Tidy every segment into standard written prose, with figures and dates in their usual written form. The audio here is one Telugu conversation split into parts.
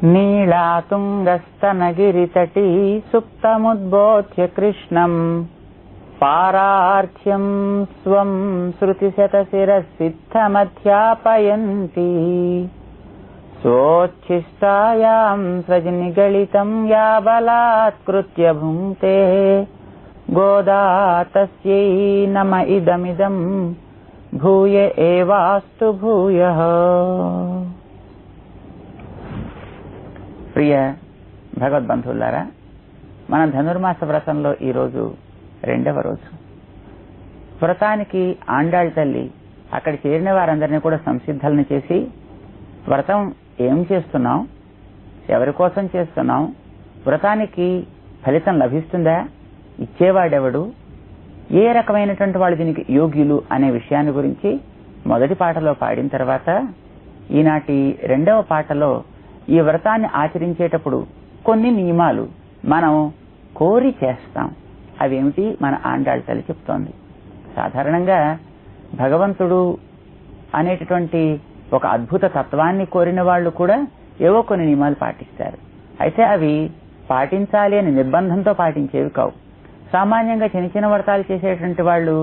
నీళాతుంగస్తనగిరితటీ సుప్తముద్బోధ్య కృష్ణం పారార్చ్యం స్వం శృతిశతశిరసిద్ధమధ్యాపయంతి స్వోచ్ఛిష్టాయాం సృజనిగళితం యా బలాత్కృత్య భుంక్తే గోదా తస్యై నమ ఇదమిదం భూయ ఏవాస్తు భూయః. ప్రియ భగవద్బంధువులారా, మన ధనుర్మాస వ్రతంలో ఈరోజు 2వ రోజు. వ్రతానికి ఆండాళ్ తల్లి అక్కడ చేరిన వారందరినీ కూడా సంసిద్ధులను చేసి, వ్రతం ఏం చేస్తున్నాం, ఎవరి కోసం చేస్తున్నాం, వ్రతానికి ఫలితం లభిస్తుందా, ఇచ్చేవాడెవడు, ఏ రకమైనటువంటి వాళ్ళు దీనికి యోగ్యులు అనే విషయాన్ని గురించి మొదటి పాటలో పాడిన తర్వాత, ఈనాటి 2వ పాటలో ఈ వ్రతాన్ని ఆచరించేటప్పుడు కొన్ని నియమాలు మనం కోరి చేస్తాం. అవేమిటి మన ఆండాళ్ తల్లి చెప్తోంది. సాధారణంగా భగవంతుడు అనేటటువంటి ఒక అద్భుత తత్వాన్ని కోరిన వాళ్ళు కూడా ఏవో కొన్ని నియమాలు పాటిస్తారు. అయితే అవి పాటించాలి అని నిర్బంధంతో పాటించేవి కావు. సామాన్యంగా చిన్న చిన్న వ్రతాలు చేసేటువంటి వాళ్ళు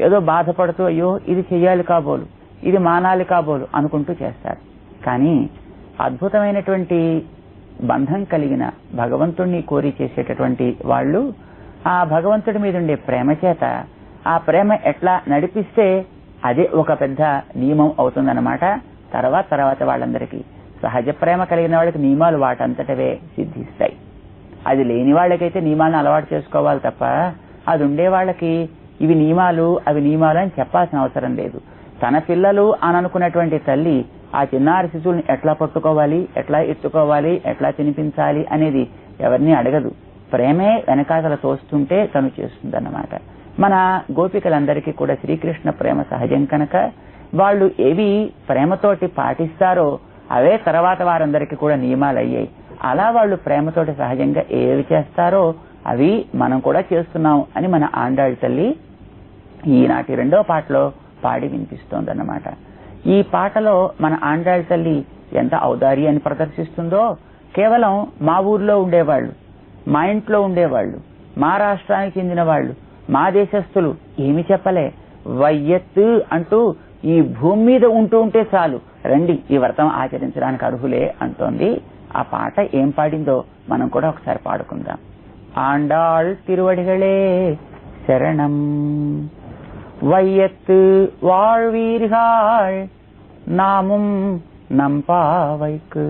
ఏదో బాధపడుతూ అయ్యో ఇది చెయ్యాలి కాబోలు, ఇది మానాలి కాబోలు అనుకుంటూ చేస్తారు. కానీ అద్భుతమైనటువంటి బంధం కలిగిన భగవంతుణ్ణి కోరి చేసేటటువంటి వాళ్ళు ఆ భగవంతుడి మీద ఉండే ప్రేమ చేత ఆ ప్రేమ ఎట్లా నడిపిస్తే అదే ఒక పెద్ద నియమం అవుతుందన్నమాట. తర్వాత వాళ్ళందరికీ సహజ ప్రేమ కలిగిన వాళ్ళకి నియమాలు వాటంతటవే సిద్ధిస్తాయి. అది లేని వాళ్ళకైతే నియమాలను అలవాటు చేసుకోవాలి తప్ప, అది ఉండే వాళ్ళకి ఇవి నియమాలు అవి నియమాలు అని చెప్పాల్సిన అవసరం లేదు. తన పిల్లలు అని అనుకున్నటువంటి తల్లి ఆ చిన్నారి శిశువుని ఎట్లా పట్టుకోవాలి, ఎట్లా ఎత్తుకోవాలి, ఎట్లా తినిపించాలి అనేది ఎవరిని అడగదు. ప్రేమే వెనకాతల తోస్తుంటే తను చేస్తుందన్నమాట. మన గోపికలందరికీ కూడా శ్రీకృష్ణ ప్రేమ సహజం కనుక వాళ్ళు ఏవి ప్రేమతోటి పాటిస్తారో అవే తర్వాత వారందరికీ కూడా నియమాలు అయ్యాయి. అలా వాళ్ళు ప్రేమతోటి సహజంగా ఏవి చేస్తారో అవి మనం కూడా చేస్తున్నాం అని మన ఆండాళ్ తల్లి ఈనాటి 2వ పాటలో పాడి వినిపిస్తోందన్నమాట. ఈ పాటలో మన ఆండాళ్ తల్లి ఎంత ఔదార్యాన్ని ప్రదర్శిస్తుందో, కేవలం మా ఊర్లో ఉండేవాళ్ళు, మా ఇంట్లో ఉండేవాళ్ళు, మా రాష్ట్రానికి చెందిన వాళ్ళు, మా దేశస్థులు ఏమి చెప్పలే, వయ్యత్తు అంటూ ఈ భూమి మీద ఉంటూ ఉంటే చాలు, రండి ఈ వ్రతం ఆచరించడానికి అర్హులే అంటోంది. ఆ పాట ఏం పాడిందో మనం కూడా ఒకసారి పాడుకుందాం. ఆండాళ్ తిరువడిగళే శరణం. வையத்து வாழ்வீர்கள் நாமும் நம்பாவைக்கு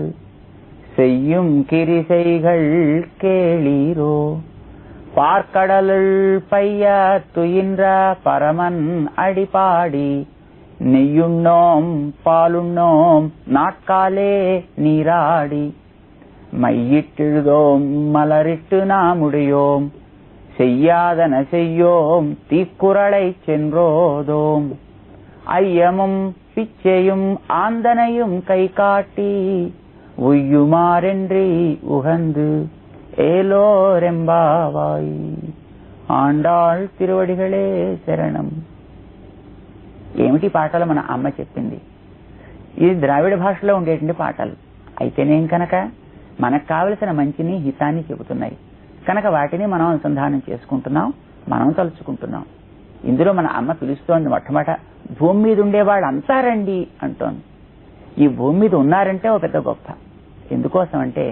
செய்யும் கிரிசைகள் கேளீரோ. பார்க்கடலுள் பைய துயின்ற பரமன் அடிபாடி நெய்யுண்ணோம் பாலுண்ணோம் நாட்காலே நீராடி மையிட்டெழுதோம் மலரிட்டு நாமுடையோம் செய்யாதன செய்யோம் தீக்குறளை சென்றோதோம் ஐயமும் பிச்சையும் ஆந்தனையும் கை காட்டி உய்யுமாறென்றி உகந்து ఏలోరెంబావాయి. ఆండాళ్ తిరువడిగళే శరణం. ఏమిటి పాటలు మన అమ్మ చెప్పింది. ఇది ద్రావిడ భాషలో ఉండేటువంటి పాటలు అయితేనేం కనుక మనకు కావలసిన మంచిని హితాన్ని చెబుతున్నాయి కనుక వాటిని మనం అనుసంధానం చేసుకుంటున్నాం, మనం తలుచుకుంటున్నాం. ఇందులో మన అమ్మ పిలుస్తోంది మొట్టమొదట భూమి మీద ఉండేవాళ్ళంతా రండి అంటోంది. ఈ భూమి మీద ఉన్నారంటే ఒక పెద్ద గొప్ప. ఎందుకోసం అంటే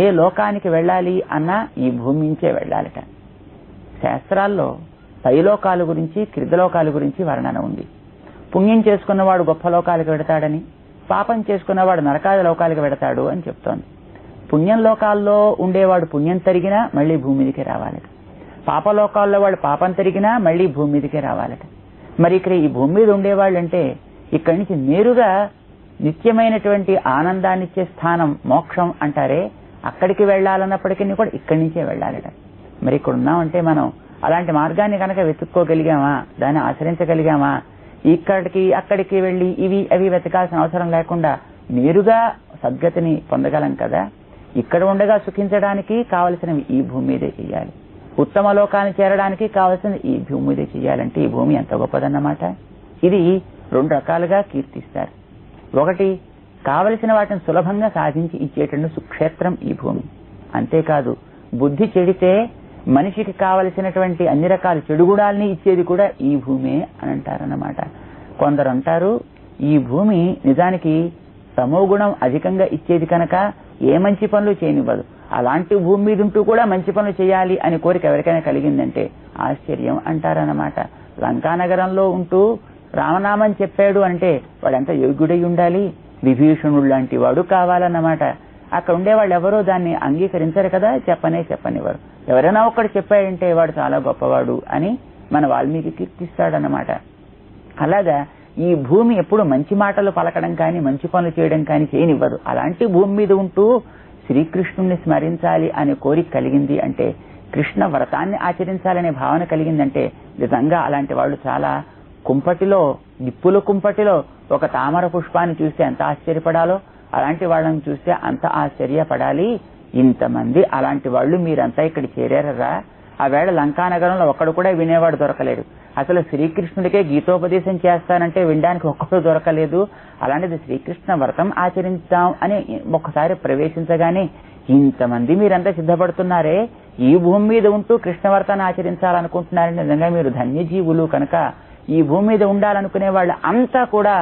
ఏ లోకానికి వెళ్ళాలి అన్నా ఈ భూమి నుంచే వెళ్ళాలట. శాస్త్రాల్లో పైలోకాల గురించి క్రిందలోకాల గురించి వర్ణన ఉంది. పుణ్యం చేసుకున్నవాడు గొప్ప లోకాలకు వెడతాడని, పాపం చేసుకున్నవాడు నరకాది లోకాలకు వెడతాడు అని చెప్తోంది. పుణ్యం లోకాల్లో ఉండేవాడు పుణ్యం తరిగినా మళ్లీ భూమి మీదకి రావాలట. పాపలోకాల్లో వాడు పాపం తరిగినా మళ్లీ భూమి మీదకి రావాలట. మరి ఇక్కడ ఈ భూమి మీద ఉండేవాళ్ళు అంటే ఇక్కడి నుంచి నేరుగా నిత్యమైనటువంటి ఆనందాన్నిచ్చే స్థానం మోక్షం అంటారే, అక్కడికి వెళ్లాలన్నప్పటికీ కూడా ఇక్కడి నుంచే వెళ్ళాలట. మరి ఇక్కడ ఉన్నామంటే మనం అలాంటి మార్గాన్ని కనుక వెతుక్కోగలిగామా, దాన్ని ఆచరించగలిగామా, ఇక్కడికి అక్కడికి వెళ్లి ఇవి అవి వెతకాల్సిన అవసరం లేకుండా నేరుగా సద్గతిని పొందగలం కదా. ఇక్కడ ఉండగా సుఖించడానికి కావలసినవి ఈ భూమి మీదే చెయ్యాలి, ఉత్తమ లోకాన్ని చేరడానికి కావలసినవి ఈ భూమి మీదే చెయ్యాలంటే ఈ భూమి ఎంత గొప్పదన్నమాట. ఇది 2 రకాలుగా కీర్తిస్తారు. ఒకటి కావలసిన వాటిని సులభంగా సాధించి ఇచ్చేటువంటి సుక్షేత్రం ఈ భూమి. అంతేకాదు బుద్ధి చెడితే మనిషికి కావలసినటువంటి అన్ని రకాల చెడుగుడాల్ని ఇచ్చేది కూడా ఈ భూమే అని అంటారన్నమాట. కొందరు అంటారు ఈ భూమి నిజానికి తమోగుణం అధికంగా ఇచ్చేది కనుక ఏ మంచి పనులు చేయనివ్వదు. అలాంటి భూమి మీద ఉంటూ కూడా మంచి పనులు చేయాలి అని కోరిక ఎవరికైనా కలిగిందంటే ఆశ్చర్యం అంటారన్నమాట. లంకానగరంలో ఉంటూ రామనామని చెప్పాడు అంటే వాడంత యోగ్యుడై ఉండాలి, విభీషణుడు లాంటి వాడు కావాలన్నమాట. అక్కడ ఉండేవాళ్ళు ఎవరో దాన్ని అంగీకరించరు కదా, చెప్పనివ్వరు. ఎవరైనా ఒక్కడు చెప్పాడంటే వాడు చాలా గొప్పవాడు అని మన వాల్మీకి కీర్తిస్తాడన్నమాట. అలాగా ఈ భూమి ఎప్పుడు మంచి మాటలు పలకడం కానీ మంచి పనులు చేయడం కానీ చేయనివ్వదు. అలాంటి భూమి మీద ఉంటూ శ్రీకృష్ణుణ్ణి స్మరించాలి అనే కోరిక కలిగింది అంటే, కృష్ణ వ్రతాన్ని ఆచరించాలనే భావన కలిగిందంటే నిజంగా అలాంటి వాళ్ళు చాలా కుంపటిలో నిప్పుల కుంపటిలో ఒక తామర పుష్పాన్ని చూస్తే ఎంత ఆశ్చర్యపడాలో అలాంటి వాళ్ళని చూస్తే అంత ఆశ్చర్యపడాలి. ఇంతమంది అలాంటి వాళ్ళు మీరంతా ఇక్కడ చేరారా? ఆ వేళ లంకానగరంలో ఒక్కడు కూడా వినేవాడు దొరకలేడు. అసలు శ్రీకృష్ణుడికే గీతోపదేశం చేస్తానంటే వినడానికి ఒక్కడు దొరకలేదు. అలాంటిది శ్రీకృష్ణ వ్రతం ఆచరిద్దాం అని ఒక్కసారి ప్రవేశించగానే ఇంతమంది మీరంతా సిద్ధపడుతున్నారే, ఈ భూమి మీద ఉంటూ కృష్ణ వ్రతాన్ని ఆచరించాలనుకుంటున్నారని నిజంగా మీరు ధన్యజీవులు. కనుక ఈ భూమి మీద ఉండాలనుకునే వాళ్ళు అంతా కూడా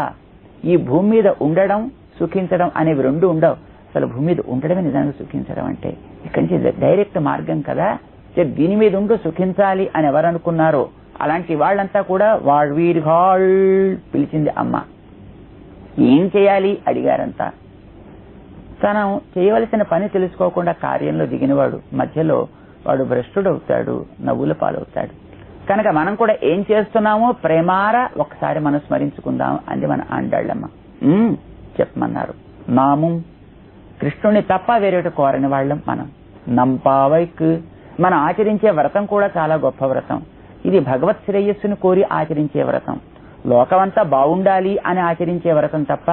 ఈ భూమి మీద ఉండడం సుఖించడం అనేవి రెండు ఉండవు. అసలు భూమి మీద ఉండడమే నిజంగా సుఖించడం అంటే ఇక్కడి నుంచి డైరెక్ట్ మార్గం కదా. దీని మీద ఉంటూ సుఖించాలి అని ఎవరు అనుకున్నారో అలాంటి వాళ్ళంతా కూడా వీరిహాల్ పిలిచింది అమ్మ. ఏం చేయాలి అడిగారంతా. తను చేయవలసిన పని తెలుసుకోకుండా కార్యంలో దిగినవాడు మధ్యలో వాడు భ్రష్టుడవుతాడు, నవ్వుల పాలవుతాడు. కనుక మనం కూడా ఏం చేస్తున్నామో ప్రేమార ఒకసారి మనం స్మరించుకుందాం అంది మన ఆండాళ్ళమ్మ. చెప్పమన్నారు. నాము కృష్ణుని తప్ప వేరేటి కోరని వాళ్ళం మనం. నంపావైక్ మనం ఆచరించే వ్రతం కూడా చాలా గొప్ప వ్రతం. ఇది భగవత్ శ్రేయస్సును కోరి ఆచరించే వ్రతం. లోకమంతా బాగుండాలి అని ఆచరించే వ్రతం తప్ప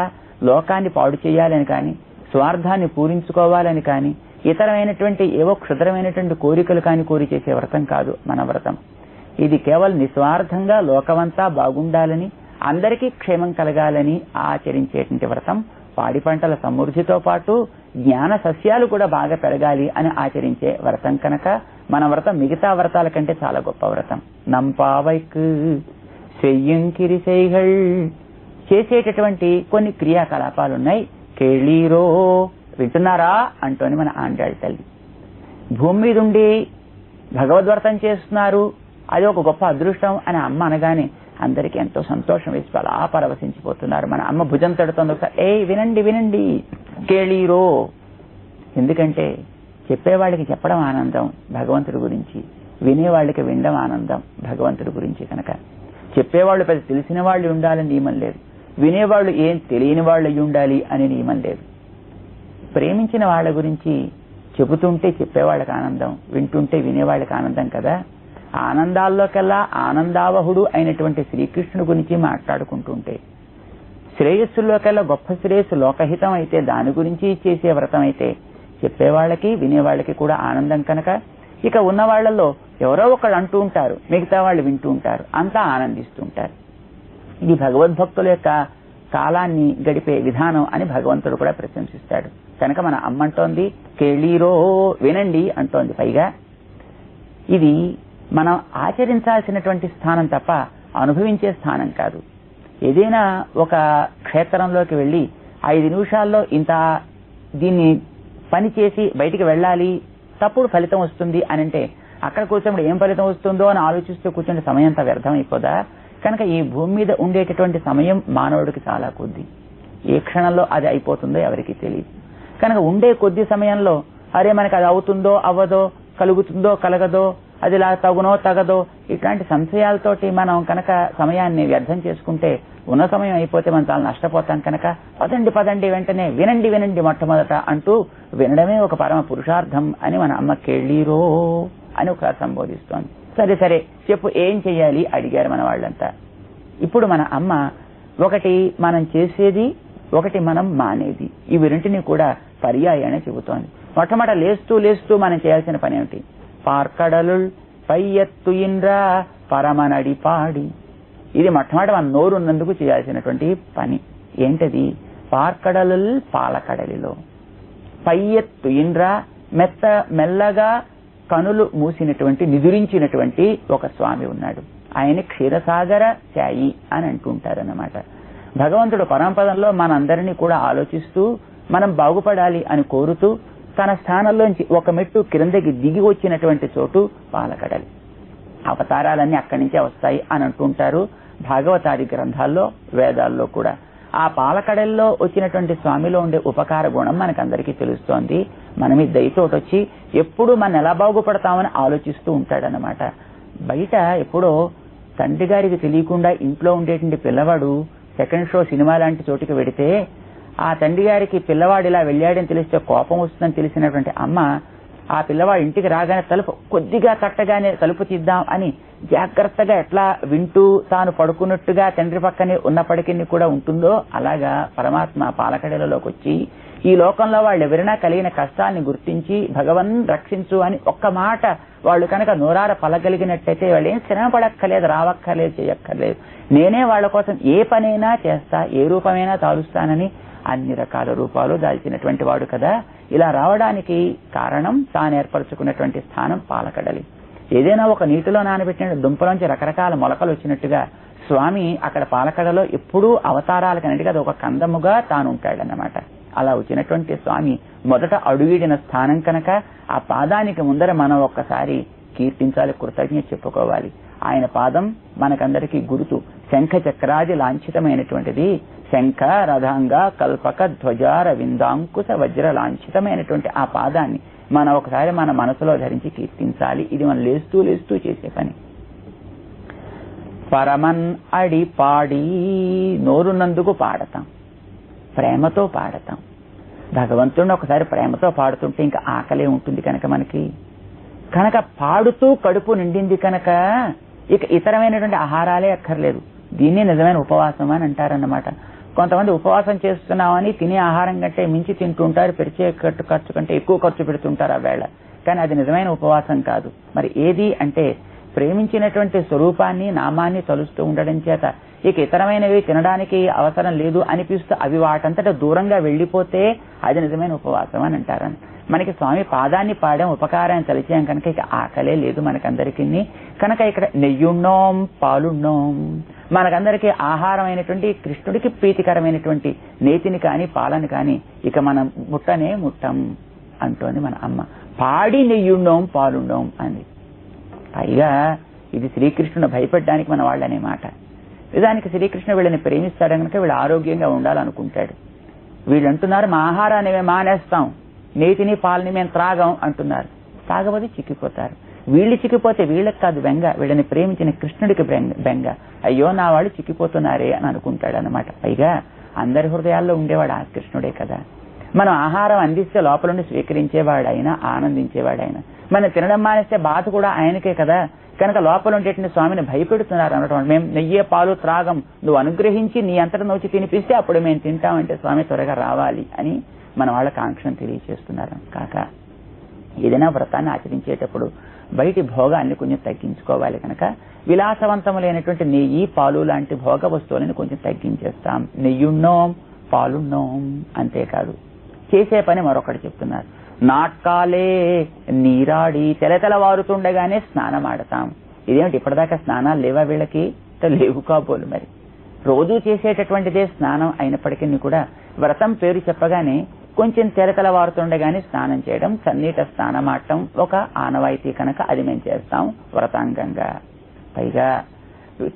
లోకాన్ని పాడు చేయాలని కానీ స్వార్థాన్ని పూరించుకోవాలని కానీ ఇతరమైనటువంటి ఏవో క్షుద్రమైనటువంటి కోరికలు కానీ కోరి చేసే వ్రతం కాదు మన వ్రతం. ఇది కేవలం నిస్వార్థంగా లోకమంతా బాగుండాలని అందరికీ క్షేమం కలగాలని ఆచరించేటువంటి వ్రతం. పాడి పంటల సమృద్ధితో పాటు జ్ఞాన సస్యాలు కూడా బాగా పెరగాలి అని ఆచరించే వ్రతం కనుక మన వ్రతం మిగతా వ్రతాల కంటే చాలా గొప్ప వ్రతం. నంపావైక్ చెయ్యంకిరిసైగల్ చేసేటటువంటి కొన్ని క్రియాకలాపాలున్నాయి. కేళీరో వింటున్నారా అంటోని మన ఆండాళ్ళ తల్లి. భూమి మీద ఉండి భగవద్వ్రతం చేస్తున్నారు, అది ఒక గొప్ప అదృష్టం అని అమ్మ అనగానే అందరికీ ఎంతో సంతోషం వేసి అలా పరవశించిపోతున్నారు. మన అమ్మ భుజం తడుతోంది ఒకసారి, వినండి వినండి కేళీరో. ఎందుకంటే చెప్పేవాళ్ళకి చెప్పడం ఆనందం భగవంతుడి గురించి, వినేవాళ్ళకి వినడం ఆనందం భగవంతుడి గురించి. కనుక చెప్పేవాళ్ళు పెద్ద తెలిసిన వాళ్ళు ఉండాలని నియమం లేదు, వినేవాళ్ళు ఏం తెలియని వాళ్ళు అయి ఉండాలి అని నియమం లేదు. ప్రేమించిన వాళ్ళ గురించి చెబుతుంటే చెప్పేవాళ్ళకి ఆనందం, వింటుంటే వినేవాళ్ళకి ఆనందం కదా. ఆనందాల్లోకెల్లా ఆనందావహుడు అయినటువంటి శ్రీకృష్ణుడి గురించి మాట్లాడుకుంటుంటే, శ్రేయస్సుల్లోకెల్లా గొప్ప శ్రేయస్సు లోకహితం అయితే దాని గురించి చేసే వ్రతం అయితే చెప్పేవాళ్ళకి వినేవాళ్ళకి కూడా ఆనందం. కనుక ఇక ఉన్న వాళ్లలో ఎవరో ఒకళ్ళు అంటూ ఉంటారు, మిగతా వాళ్ళు వింటూ ఉంటారు, అంతా ఆనందిస్తూ ఉంటారు. ఇది భగవద్భక్తుల యొక్క కాలాన్ని గడిపే విధానం అని భగవంతుడు కూడా ప్రశంసిస్తాడు. కనుక మన అమ్మంటోంది కేళీరో వినండి అంటోంది. పైగా ఇది మనం ఆచరించాల్సినటువంటి స్థానం తప్ప అనుభవించే స్థానం కాదు. ఏదైనా ఒక క్షేత్రంలోకి వెళ్ళి 5 నిమిషాల్లో ఇంత దీన్ని పని చేసి బయటికి వెళ్ళాలి, తప్పుడు ఫలితం వస్తుంది అని అంటే అక్కడ కూర్చోండి ఏం ఫలితం వస్తుందో అని ఆలోచిస్తూ కూర్చుంటే సమయం అంతా వ్యర్థం అయిపోదా? కనుక ఈ భూమి మీద ఉండేటటువంటి సమయం మానవుడికి చాలా కొద్ది. ఏ క్షణంలో అది అయిపోతుందో ఎవరికి తెలియదు. కనుక ఉండే కొద్ది సమయంలో అరే మనకు అది అవుతుందో అవ్వదో, కలుగుతుందో కలగదో, అది ఇలా తగునో తగదో, ఇట్లాంటి సంశయాలతోటి మనం కనుక సమయాన్ని వ్యర్థం చేసుకుంటే ఉన్న సమయం అయిపోతే మనం చాలా నష్టపోతాం. కనుక పదండి వెంటనే వినండి మొట్టమొదట అంటూ వినడమే ఒక పరమ పురుషార్థం అని మన అమ్మ కేళీరో అని ఒకసారి సంబోధిస్తోంది. సరే చెప్పు ఏం చెయ్యాలి అడిగారు మన వాళ్ళంతా. ఇప్పుడు మన అమ్మ ఒకటి మనం చేసేది, ఒకటి మనం మానేది, ఇవి రెంటిని కూడా పర్యాయాన్ని చెబుతోంది. మొట్టమొదట లేస్తూ మనం చేయాల్సిన పని ఏమిటి? పార్కడలుల్ పైయత్తు ఇంద్రా పరమనడి పాడి. ఇది మొట్టమొదటి మన నోరు ఉన్నందుకు చేయాల్సినటువంటి పని. ఏంటది? పార్కడలుల్ పాలకడలిలో పై ఎత్తు ఇంద్ర మెల్లగా కనులు మూసినటువంటి నిదురించినటువంటి ఒక స్వామి ఉన్నాడు. ఆయన క్షీరసాగర శాయి అని అంటుంటారన్నమాట. భగవంతుడు పరమపదంలో మనందరినీ కూడా ఆలోచిస్తూ మనం బాగుపడాలి అని కోరుతూ తన స్థానంలోంచి ఒక మెట్టు క్రిందకి దిగి వచ్చినటువంటి చోటు పాలకడలి. అవతారాలన్నీ అక్కడి నుంచే వస్తాయి అని అంటుంటారు భాగవతాది గ్రంథాల్లో, వేదాల్లో కూడా. ఆ పాలకడల్లో వచ్చినటువంటి స్వామిలో ఉండే ఉపకార గుణం మనకందరికీ తెలుస్తోంది. మనం ఈ దయతోటి వచ్చి ఎప్పుడు మనం ఎలా బాగుపడతామని ఆలోచిస్తూ ఉంటాడనమాట. బయట ఎప్పుడో తండ్రి గారికి తెలియకుండా ఇంట్లో ఉండేటువంటి పిల్లవాడు సెకండ్ షో సినిమా లాంటి చోటుకి వెడితే ఆ తండ్రి గారికి పిల్లవాడు ఇలా వెళ్ళాడని తెలిస్తే కోపం వస్తుందని తెలిసినటువంటి అమ్మ ఆ పిల్లవాడు ఇంటికి రాగానే తలుపు కొద్దిగా కట్టగానే తలుపు తీద్దాం అని జాగ్రత్తగా ఎట్లా వింటూ తాను పడుకున్నట్టుగా తండ్రి పక్కనే ఉన్నప్పటికీ కూడా ఉంటుందో అలాగా పరమాత్మ పాలకడలలోకి వచ్చి ఈ లోకంలో వాళ్ళు ఎవరైనా కలిగిన కష్టాన్ని గుర్తించి భగవన్ రక్షించు అని ఒక్క మాట వాళ్ళు కనుక నోరార పలగలిగినట్టయితే వాళ్ళు ఏం శ్రమ పడక్కర్లేదు, రావక్కర్లేదు, చేయక్కర్లేదు. నేనే వాళ్ళ కోసం ఏ పనైనా చేస్తా, ఏ రూపమైనా తాలుస్తానని అన్ని రకాల రూపాలు దాల్చినటువంటి వాడు కదా. ఇలా రావడానికి కారణం తాను ఏర్పరచుకున్నటువంటి స్థానం పాలకడలి. ఏదైనా ఒక నీటిలో నానబెట్టిన దుంపలోంచి రకరకాల మొలకలు వచ్చినట్టుగా స్వామి అక్కడ పాలకడలో ఎప్పుడూ అవతారాలకన్నిటికీ అది ఒక కందముగా తాను ఉంటాడన్నమాట. అలా వచ్చినటువంటి స్వామి మొదట అడుగిడిన స్థానం కనుక ఆ పాదానికి ముందర మనం ఒక్కసారి కీర్తించాలి, కృతజ్ఞత చెప్పుకోవాలి. ఆయన పాదం మనకందరికీ గుర్తు. శంఖ చక్రాది లాంఛితమైనటువంటిది. శంఖ రథాంగ కల్పక ధ్వజార విందాంకుశ వజ్ర లాంఛితమైనటువంటి ఆ పాదాన్ని మనం ఒకసారి మన మనసులో ధరించి కీర్తించాలి. ఇది మనం లేస్తూ లేస్తూ చేసే పని. పరమన్ అడి పాడి నోరునందుకు పాడతాం, ప్రేమతో పాడతాం. భగవంతుడిని ఒకసారి ప్రేమతో పాడుతుంటే ఇంకా ఆకలే ఉంటుంది కనుక మనకి. కనుక పాడుతూ కడుపు నిండింది కనుక ఇక ఇతరమైనటువంటి ఆహారాలే అక్కర్లేదు. దీన్ని నిజమైన ఉపవాసం అని అంటారన్నమాట. కొంతమంది ఉపవాసం చేస్తున్నామని తినే ఆహారం కంటే మించి తింటుంటారు, పెరిచే ఖర్చు కంటే ఎక్కువ ఖర్చు పెడుతుంటారు ఆ వేళ. కానీ అది నిజమైన ఉపవాసం కాదు. మరి ఏది అంటే ప్రేమించినటువంటి స్వరూపాన్ని నామాన్ని తలుస్తూ ఉండడం చేత ఇక ఇతరమైనవి తినడానికి అవసరం లేదు అనిపిస్తూ అవి వాటంతటా దూరంగా వెళ్లిపోతే అది నిజమైన ఉపవాసం అని అంటారని. మనకి స్వామి పాదాన్ని పాడాం, ఉపకారాన్ని తలిచాం కనుక ఇక ఆకలే లేదు మనకందరికీ. కనుక ఇక్కడ నెయ్యున్నోం పాలున్నోం, మనకందరికీ ఆహారం అయినటువంటి కృష్ణుడికి ప్రీతికరమైనటువంటి నేతిని కానీ పాలని కానీ ఇక మనం ముట్టనే ముట్టం అంటోంది మన అమ్మ. పాడి నెయ్యున్నోం పాలున్నోం అంది. పైగా ఇది శ్రీకృష్ణుని భయపడడానికి మన వాళ్ళు అనే మాట. నిజానికి శ్రీకృష్ణుడు వీళ్ళని ప్రేమిస్తాడు కనుక వీళ్ళు ఆరోగ్యంగా ఉండాలనుకుంటాడు. వీళ్ళు అంటున్నారు మా ఆహారాన్ని మేము మానేస్తాం, నేతిని పాలని మేము త్రాగం అంటున్నారు. తాగబోది చిక్కిపోతారు. వీళ్ళు చిక్కిపోతే వీళ్ళకి కాదు బెంగ, వీళ్ళని ప్రేమించిన కృష్ణుడికి బెంగ. అయ్యో నా వాళ్ళు చిక్కిపోతున్నారే అని అనుకుంటాడు అనమాట. పైగా అందరి హృదయాల్లో ఉండేవాడు ఆ కృష్ణుడే కదా. మనం ఆహారం అందిస్తే లోపల నుండి స్వీకరించేవాడైనా ఆనందించేవాడైనా, మనం తినడం మానేస్తే బాధ కూడా ఆయనకే కదా. కనుక లోపల ఉండేటువంటి స్వామిని భయపెడుతున్నారు అనమాట. మేము నెయ్యే పాలు త్రాగం, నువ్వు అనుగ్రహించి నీ అంతటా నొచ్చి తినిపిస్తే అప్పుడు మేము తింటామంటే స్వామి త్వరగా రావాలి అని మన వాళ్ళ కాంక్షను తెలియజేస్తున్నారు. కాక ఏదైనా వ్రతాన్ని ఆచరించేటప్పుడు బయటి భోగాన్ని కొంచెం తగ్గించుకోవాలి కనుక విలాసవంతములైనటువంటి నెయ్యి పాలు లాంటి భోగ వస్తువులను కొంచెం తగ్గించేస్తాం. నెయ్యున్నోం పాలున్నోం. అంతేకాదు చేసే పని మరొకటి చెప్తున్నారు. నాట్కాలే నీరాడి తెలతెలవారుతుండగానే స్నానం ఆడతాం. ఇదేమిటి ఇప్పటిదాకా స్నానాలు లేవా వీళ్ళకి? లేవు కాబోలు. మరి రోజు చేసేటటువంటిదే స్నానం అయినప్పటికీ కూడా వ్రతం పేరు చెప్పగానే కొంచెం తెలతెలవారుతుండగానే స్నానం చేయడం, సన్నీట స్నానం ఆడటం ఒక ఆనవాయితీ కనుక అది మేము చేస్తాం వ్రతాంగంగా. పైగా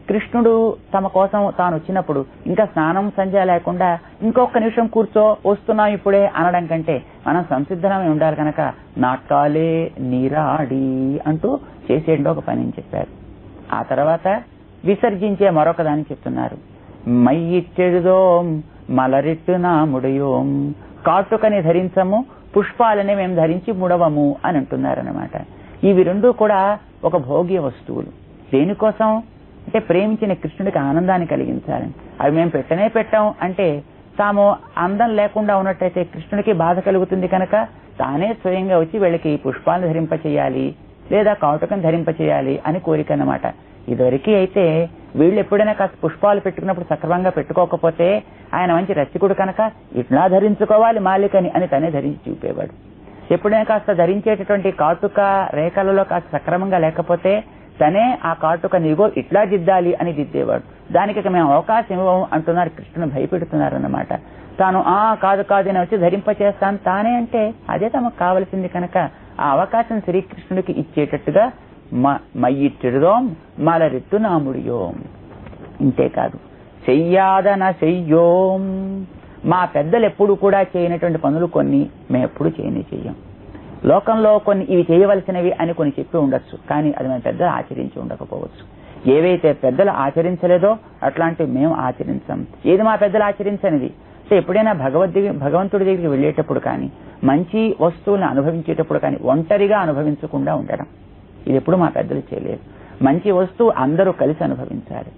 కృష్ణుడు తమ కోసం తాను వచ్చినప్పుడు ఇంకా స్నానం సంధ్య లేకుండా ఇంకొక నిమిషం కూర్చో వస్తున్నాం ఇప్పుడే అనడం కంటే మనం సంసిద్ధమై ఉండాలి కనుక నాట్కాలే నీరాడి అంటూ చేసేటో ఒక పని చెప్పారు. ఆ తర్వాత విసర్జించే మరొక దాన్ని చెప్తున్నారు. మయ్యిట్టెడుదోం మలరిట్టు నా ముడయోం, కాటుకని ధరించము పుష్పాలని మేము ధరించి ముడవము అని అంటున్నారన్నమాట. ఇవి రెండూ కూడా ఒక భోగ్య వస్తువులు. దేనికోసం అంటే ప్రేమించిన కృష్ణుడికి ఆనందాన్ని కలిగించాలని. అవి మేము పెట్టాం అంటే తాము అందం లేకుండా ఉన్నట్టయితే కృష్ణుడికి బాధ కలుగుతుంది కనుక తానే స్వయంగా వచ్చి వీళ్ళకి పుష్పాలను ధరింపచేయాలి లేదా కాటుకను ధరింపచేయాలి అని కోరిక అన్నమాట. ఇదివరకు అయితే వీళ్ళు ఎప్పుడైనా కాస్త పుష్పాలు పెట్టుకున్నప్పుడు సక్రమంగా పెట్టుకోకపోతే ఆయన మంచి రసికుడు కనుక ఇట్లా ధరించుకోవాలి మాలికని అని తనే ధరించి చూపేవాడు. ఎప్పుడైనా కాస్త ధరించేటటువంటి కాటుక రేఖలలో కాస్త సక్రమంగా లేకపోతే తనే ఆ కాటుక నీగో ఇట్లా దిద్దాలి అని దిద్దేవాడు. దానికి మేము అవకాశం ఇవ్వము అంటున్నారు, కృష్ణుని భయపెడుతున్నారు అన్నమాట. తాను కాదు కాదు అని వచ్చి ధరింపచేస్తాను తానే అంటే అదే తమకు కావలసింది కనుక ఆ అవకాశం శ్రీకృష్ణుడికి ఇచ్చేటట్టుగా మయ్యిట్టిడుదోం మలరిట్టు నాముడియోం. ఇంతేకాదు చెయ్యాదన చెయ్యోం. మా పెద్దలు ఎప్పుడు కూడా చేయనటువంటి పనులు కొన్ని మేము ఎప్పుడు చెయ్యం. లోకంలో కొన్ని ఇవి చేయవలసినవి అని కొన్ని చెప్పి ఉండొచ్చు, కానీ అది మేము పెద్దలు ఆచరించి ఉండకపోవచ్చు. ఏవైతే పెద్దలు ఆచరించలేదో అట్లాంటివి మేము ఆచరించాం. ఏది మా పెద్దలు ఆచరించనిది అంటే ఎప్పుడైనా భగవంతుడి దగ్గరికి వెళ్ళేటప్పుడు కానీ మంచి వస్తువులను అనుభవించేటప్పుడు కానీ ఒంటరిగా అనుభవించకుండా ఉండడం, ఇది ఎప్పుడు మా పెద్దలు చేయలేదు. మంచి వస్తువు అందరూ కలిసి అనుభవించాలి.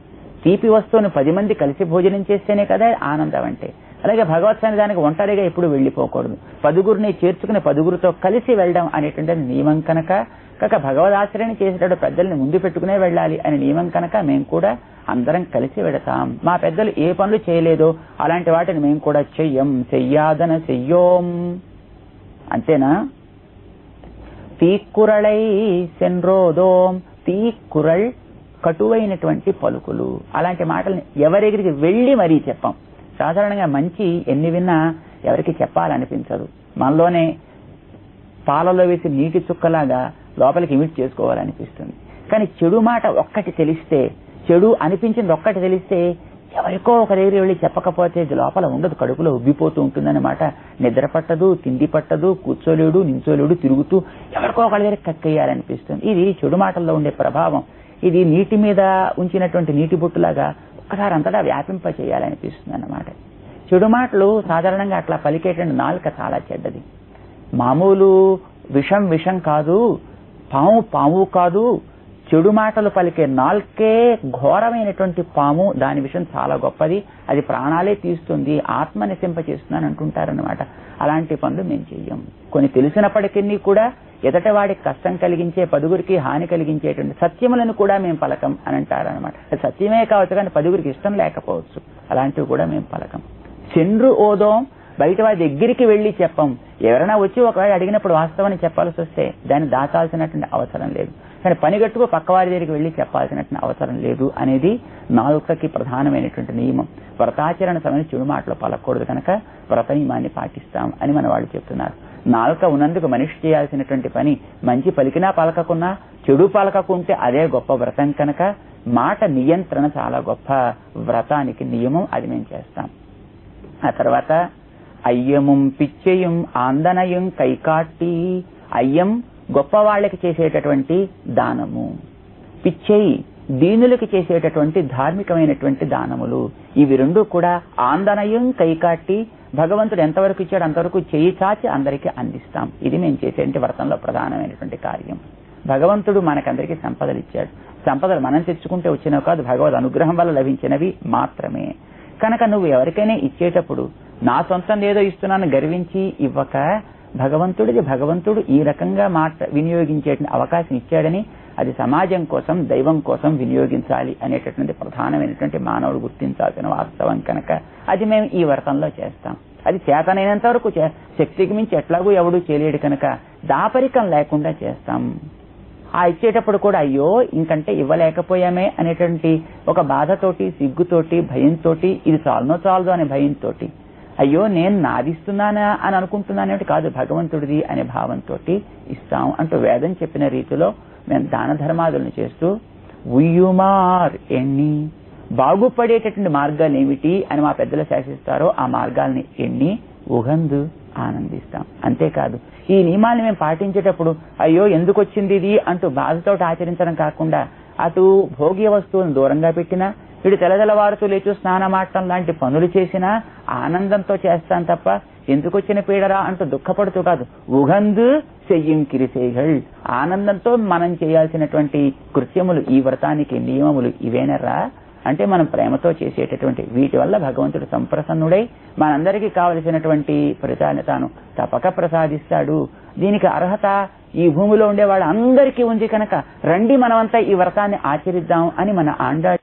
తీపి వస్తువును 10 మంది కలిసి భోజనం చేస్తేనే కదా ఆనందం అంటే. అలాగే భగవత్ సన్నిధానికి ఒంటరిగా ఎప్పుడు వెళ్ళిపోకూడదు. 10గురిని చేర్చుకుని 10గురితో కలిసి వెళ్ళడం అనేటువంటి నియమం కనుక భగవదాశ్రయం చేసేటప్పుడు పెద్దల్ని ముందు పెట్టుకునే వెళ్ళాలి అనే నియమం కనుక మేము కూడా అందరం కలిసి వెడతాం. మా పెద్దలు ఏ పనులు చేయలేదో అలాంటి వాటిని మేము కూడా చెయ్యాదన చెయ్యోం. అంతేనా? తీక్కురళై సెన్రోదోం. తీక్కురళ్ కటువైనటువంటి పలుకులు, అలాంటి మాటల్ని ఎవరెగిరికి వెళ్ళి మరీ చెప్పాం. సాధారణంగా మంచి ఎన్ని విన్నా ఎవరికి చెప్పాలనిపించదు. మనలోనే పాలలో వేసి నీటి చుక్కలాగా లోపలికి ఇమిట్ చేసుకోవాలనిపిస్తుంది. కానీ చెడు మాట ఒక్కటి తెలిస్తే, చెడు అనిపించింది ఒక్కటి తెలిస్తే ఎవరికో ఒక దగ్గర వెళ్ళి చెప్పకపోతే లోపల ఉండదు, కడుపులో ఉబ్బిపోతూ ఉంటుందన్నమాట. నిద్ర పట్టదు, తిండి పట్టదు, కూర్చోలేడు, నించోలేడు, తిరుగుతూ ఎవరికో ఒక దగ్గర కక్కేయాలనిపిస్తుంది. ఇది చెడు మాటల్లో ఉండే ప్రభావం. ఇది నీటి మీద ఉంచినటువంటి నీటి బొట్టులాగా ఒక్కసారి అంతటా వ్యాపింప చేయాలనిపిస్తుంది అన్నమాట. చెడు మాటలు సాధారణంగా అట్లా పలికేటువంటి నాలుక చాలా చెడ్డది. మామూలు విషం కాదు, పాము కాదు. చెడు మాటలు పలికే నాలుకే ఘోరమైనటువంటి పాము. దాని విషయం చాలా గొప్పది, అది ప్రాణాలే తీస్తుంది, ఆత్మ నిశింపచేస్తుందని అంటుంటారన్నమాట. అలాంటి పనులు మేము చెయ్యం. కొన్ని తెలిసినప్పటికీ కూడా ఎదట వాడికి కష్టం కలిగించే, 10గురికి హాని కలిగించేటువంటి సత్యములను కూడా మేము పలకం అని అంటారనమాట. సత్యమే కావచ్చు కానీ 10గురికి ఇష్టం లేకపోవచ్చు, అలాంటివి కూడా మేము పలకం. చెండ్రు ఓదోం. బయట వాడి దగ్గరికి వెళ్ళి చెప్పం. ఎవరైనా వచ్చి ఒకవేళ అడిగినప్పుడు వాస్తవాన్ని చెప్పాల్సి వస్తే దాన్ని దాచాల్సినటువంటి అవసరం లేదు. కానీ పనిగట్టుకు పక్కవారి దగ్గరికి వెళ్ళి చెప్పాల్సినటువంటి అవసరం లేదు అనేది నాలుకకి ప్రధానమైనటువంటి నియమం. వ్రతాచరణ సమయం చెడు మాటలు పలకూడదు కనుక వ్రత నియమాన్ని పాటిస్తాం అని మన వాళ్ళు చెప్తున్నారు. నాలుక ఉన్నందుకు మనిషి చేయాల్సినటువంటి పని మంచి పలికినా పలకకున్నా, చెడు పలకకుంటే అదే గొప్ప వ్రతం కనుక మాట నియంత్రణ చాలా గొప్ప వ్రతానికి నియమం. అది మేము చేస్తాం. ఆ తర్వాత అయ్యముం పిచ్చయం ఆందనయం కైకాట్టి. అయ్యం గొప్పవాళ్లకి చేసేటటువంటి దానము, పిచ్చయి దీనులకి చేసేటటువంటి ధార్మికమైనటువంటి దానములు. ఇవి రెండు కూడా ఆందనయం కైకాట్టి. భగవంతుడు ఎంతవరకు ఇచ్చాడు అంతవరకు చేయి చాచి అందరికీ అందిస్తాం. ఇది మేము చేసేటువంటి వ్రతంలో ప్రధానమైనటువంటి కార్యం. భగవంతుడు మనకందరికీ సంపదలు ఇచ్చాడు. సంపదలు మనం తెచ్చుకుంటే వచ్చినవి కాదు, భగవద్ అనుగ్రహం వల్ల లభించినవి మాత్రమే. కనుక నువ్వు ఎవరికైనా ఇచ్చేటప్పుడు నా సొంతం ఏదో ఇస్తున్నాను గర్వించి ఇవ్వక, భగవంతుడు ఈ రకంగా వినియోగించే అవకాశం ఇచ్చాడని అది సమాజం కోసం, దైవం కోసం వినియోగించాలి అనేటటువంటి ప్రధానమైనటువంటి మానవుడు గుర్తించాల్సిన వాస్తవం కనుక అది మేము ఈ వ్రతంలో చేస్తాం. అది చేతనైనంత వరకు శక్తికి మించి ఎట్లాగూ ఎవడూ చేయలేడు కనుక దాపరికం లేకుండా చేస్తాం. ఆ ఇచ్చేటప్పుడు కూడా అయ్యో ఇంకంటే ఇవ్వలేకపోయామే అనేటువంటి ఒక బాధతోటి, సిగ్గుతోటి, భయంతో, ఇది చాలదు అనే భయంతో, అయ్యో నేను నాదిస్తున్నానా అని అనుకుంటున్నానేమిటి కాదు, భగవంతుడిది అనే భావంతో ఇస్తాం అంటూ వేదం చెప్పిన రీతిలో మేము దాన ధర్మాదులను చేస్తూ ఉయ్యుమార్ ఎన్ని బాగుపడేటటువంటి మార్గాలు ఏమిటి అని మా పెద్దలు శాసిస్తారో ఆ మార్గాల్ని ఎన్ని ఉగందు ఆనందిస్తాం. అంతేకాదు ఈ నియమాన్ని మేము పాటించేటప్పుడు అయ్యో ఎందుకు వచ్చింది ఇది అంటూ బాధతో ఆచరించడం కాకుండా అటు భోగ్య వస్తువులను దూరంగా పెట్టినా, ఇటు తెల్లవారుతూ లేచు స్నానమాటం లాంటి పనులు చేసినా ఆనందంతో చేస్తాం తప్ప ఎందుకు వచ్చిన పీడరా అంటూ దుఃఖపడుతూ కాదు. ఉగందు చెయ్యం కిరిసేగల్, ఆనందంతో మనం చేయాల్సినటువంటి కృత్యములు, ఈ వ్రతానికి నియమములు ఇవేనరా అంటే మనం ప్రేమతో చేసేటటువంటి వీటి వల్ల భగవంతుడు సంప్రసన్నుడై మనందరికీ కావలసినటువంటి ఫలితాన్ని తాను తప్పక ప్రసాదిస్తాడు. దీనికి అర్హత ఈ భూమిలో ఉండే వాళ్ళందరికీ ఉంది కనుక రండి మనమంతా ఈ వ్రతాన్ని ఆచరిద్దాం అని మన ఆండాళ్